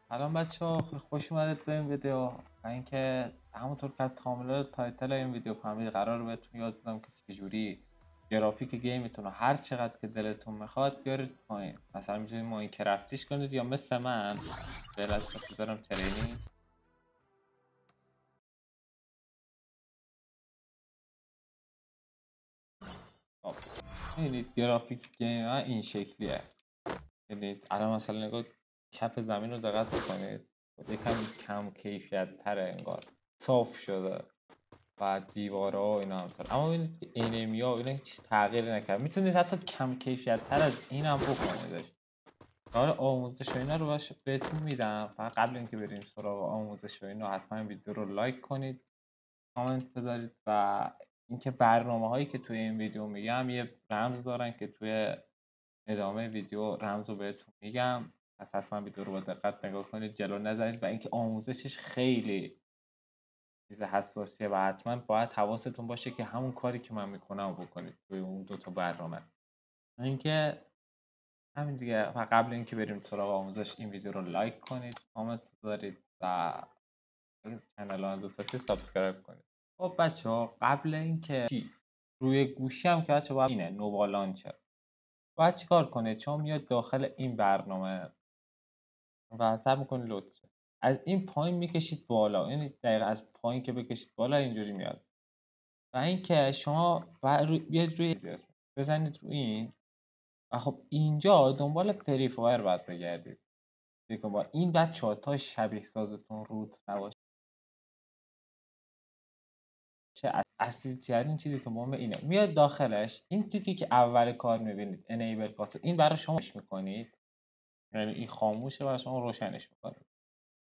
سلام بچه‌ها، خیلی خوش اومدید به این ویدیو. و اینکه همونطور که تامل تایتل این ویدیو فهمید، قرار بهتون یاد بدم که چجوری گرافیک گیمتون رو هر چقدر که دلتون میخواد بیارید پایین. مثلا میتونید ماینکرافتیش کنید یا مثل من فعلا بذارم ترینینگ. خب ببینید گرافیک گیم من این شکلیه. ببینید الان مثلا نگاه، کف زمین رو دقت بکنید، یکم کم کیفیت تره، انگار صاف شده و دیوارا و اینا همطور. اما ببینید که انیمیا و اینا هیچ تغییری نکرد. میتونید حتی کم کیفیت تر از این هم بکنیدش. حالا آموزش و اینا رو بهتون میدم. فقط قبل اینکه بریم سراغ آموزش و اینا حتما ویدیو رو لایک کنید، کامنت بذارید و اینکه برنامه هایی که توی این ویدیو میگم یه رمز دارن که توی ادامه ویدیو رمز رو بهتون میگم. پس حتما ویدیو رو با دقت نگاه کنید، جلو نزنید. و اینکه آموزشش خیلی چیز حساسیه و حتما باید حواستون باشه که همون کاری که من میکنم بکنید توی اون دوتا برنامه. اینکه همین دیگه. و قبل اینکه بریم سراغ آموزش این ویدیو رو لایک کنید، کامنت بذارید و کانال رو دوست داشتید سابسکرایب کنید. خب بچه ها، قبل اینکه روی گوشی هم که بچه باید اینه نووا لانچر باید چیکار کنید. شما میاد داخل این برنامه و صبر میکنید لود شه. از این پایین میکشید بالا، یعنی دقیقا از پایین که بکشید بالا اینجوری میاد. و اینکه شما بیاید روی بزنید روی این و خب اینجا دنبال فری فایر باید بگردید. دیگه با این بچه‌ها تا شبیه سازتون روت نباشه، اصلی ترین چیزی که مهمه اینه میاد داخلش. این تیکی که اول کار میبینید انیبل کاسه، این برای شما میکنید، یعنی این خاموشه و شما روشنش میکنید.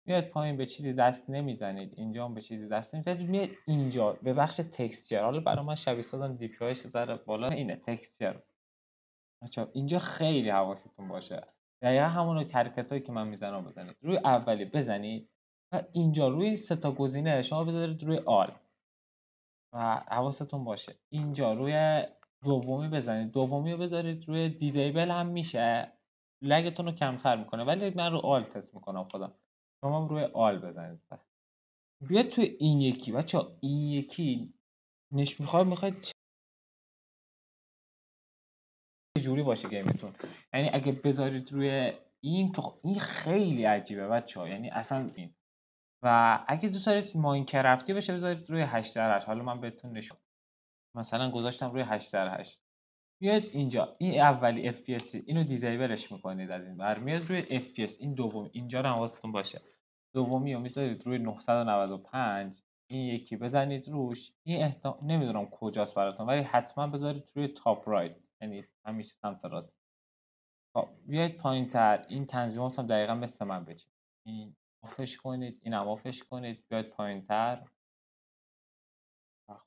میاد پایین به چیزی دست نمیزنید، اینجا هم به چیزی دست نمیزنید. میاد اینجا به بخش تکسچر. حالا برای من شبیه سازم دی پی آیش ذره بالا اینه تکسچر. بچه‌ها اینجا خیلی حواستون باشه، دقیقا همون حرکتایی که من میزنم بزنید. روی اولی بزنید و اینجا روی این سه تا گزینه شما بذارید روی آل و حواستون باشه اینجا روی دومی بزنید. دومی رو بذارید روی دیزیبل هم میشه، لگتون رو کمتر میکنه، ولی من رو آل تست میکنم خودم. شما هم روی آل بزنید. پس بیاد توی این یکی بچه‌ها، این یکی میخواید جوری باشه گیمتون. یعنی اگه بذارید روی این که این خیلی عجیبه بچه‌ها، یعنی اصلا این. و اگه دوست دارید ماینکرافتی بشه بذارید روی 8:8. حالا من بهتون نشون مثلا گذاشتم روی 8:8. بیاید اینجا این اولی FPS اینو دیزیبلش میکنید. از این بر میاد روی FPS این دوم، اینجا رو حواستون باشه دومی رو میذارید روی 995. این یکی بزنید روش. این نمیدونم کجاست براتون، ولی حتما بذارید روی تاپ رایت، یعنی همیشه سمت راست. خب بیاید پایین تر. این تنظیمات هم دقیقا مثل من بچید. این آفش کنید، این هم آفش کنید. بیاید پایین تر.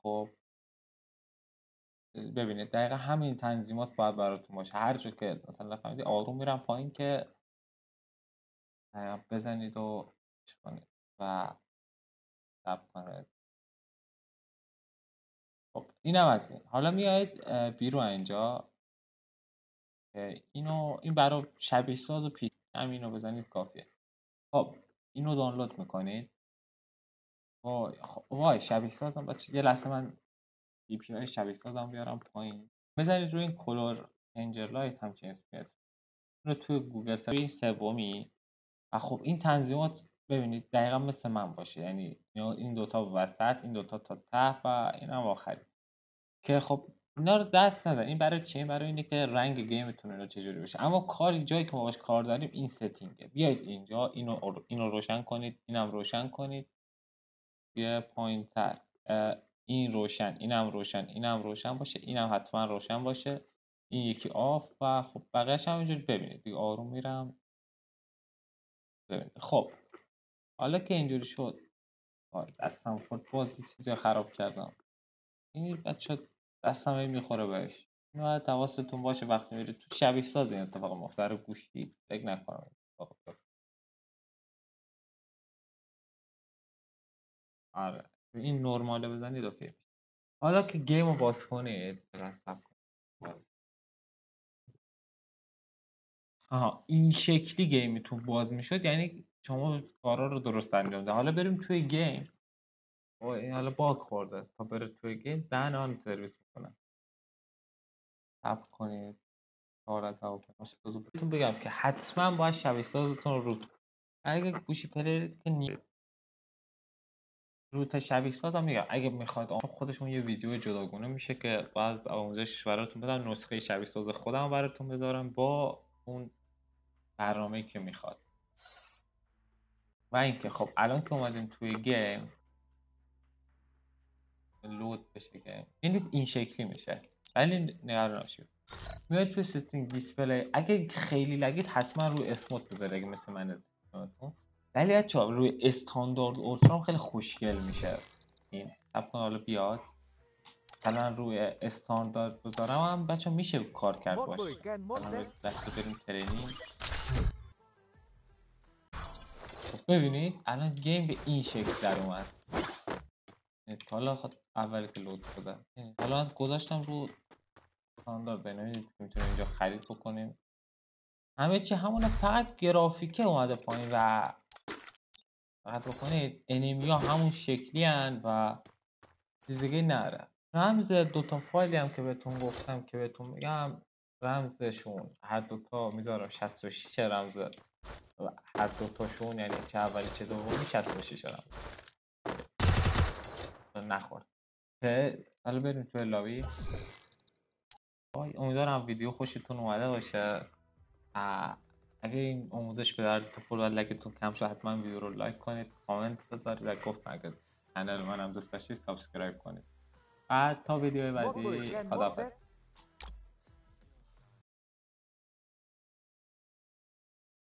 خب ببینید دقیقا همین تنظیمات باید براتون باشه. هر جا که مثلا فهمیدی آروم میرم پایین که بزنید و کنید و تب کنید. خب اینم از این. حالا میایید بیرون اینجا. این برای شبیه ساز و پیسی همینو بزنید کافیه. خب اینو دانلود میکنید. وای خب وای شبیه سازم بچه، یه لحظه من دی پی آی شبیه سازم بیارم پایین. بزنید روی این کلور انجر لایت هم چه اسمی هست رو توی گوگل سرچ سومی. و خب این تنظیمات ببینید دقیقا مثل من باشه، یعنی این دوتا وسط، این دوتا تا ته و این هم آخری. که خب اینا رو دست نزن. این برای چیه؟ برای اینه که رنگ گیمتون رو چجوری بشه. اما جایی که ما باش کار داریم این ستینگه. بیایید اینجا اینو روشن کنید، اینم روشن کنید. یه پایین تر این روشن، اینم روشن، اینم روشن باشه، اینم حتما روشن باشه. این یکی آف و خب بقیه‌اش هم اینجوری ببینید دیگه. آروم میرم ببینید. خب حالا که اینجوری شد، دستم خورد بازی چیزی خراب کردم. این بچه دستم میخوره بهش. اینو باید حواستون باشه وقتی میرید تو شبیه ساز این اتفاق میفته. رو گوشی فکر نکنم اتفاق بیفته. آره این نرماله بزنید اوکی. حالا که گیم رو باز کنید باز. آها این شکلی گیمتون باز میشد، یعنی شما کارا رو درست انجام ده. حالا بریم توی گیم. این حالا باگ خورده تا بره توی گیم دهن آن سرویس میکنم. صبر کنید کار از هواپیماش بهتون بگم که حتما باید شبیه سازتون رو روت. اگه گوشی پلیرید که روت شبیه ساز هم میگم اگه میخواد خودشون یه ویدیو جداگونه میشه که بعد آموزش براتون بدم، نسخه شبیه ساز خودم براتون بذارم با اون برنامه‌ای که میخواد. و اینکه خب الان که اومدیم توی گیم لود بشه گیم ببینید این شکلی میشه، ولی نگران نباشید میاد توی سیستم دیسپلی. اگه خیلی لگید حتما روی اسموت بذارید اگه مثل من استفادهتون، ولی بچه‌ها روی استاندارد اولترا هم خیلی خوشگل میشه. این طبق حالا بیاد مثلا روی استاندارد بذارم هم بچه میشه کار کرد باش. مثلا دسته بریم ترینینگ. خب ببینید الان گیم به این شکل در اومد. حالا اولی که لود شده حالا گذاشتم رو استاندارد، ببینید که میتونیم اینجا خرید بکنیم. همه چی همونه، فقط گرافیکه اومده پایین و فقط بکنید انیمیا همون شکلی هن و چیز دیگه نره. رمز دوتا فایلی هم که بهتون گفتم که بهتون میگم رمزشون هر دوتا میذارم 66 رمز و هر دوتاشون یعنی چه اولی چه دومی 66 رمز نخورد. حالا بریم توی لابی. امیدوارم ویدیو خوشتون اومده باشه. اگه این آموزش به دردتون خورد و لگتون کم شد حتما ویدیو رو لایک کنید، کامنت بذارید و گفتم اگه کانال منم دوست داشتید سابسکرایب کنید. بعد تا ویدیو بعدی خداحافظ.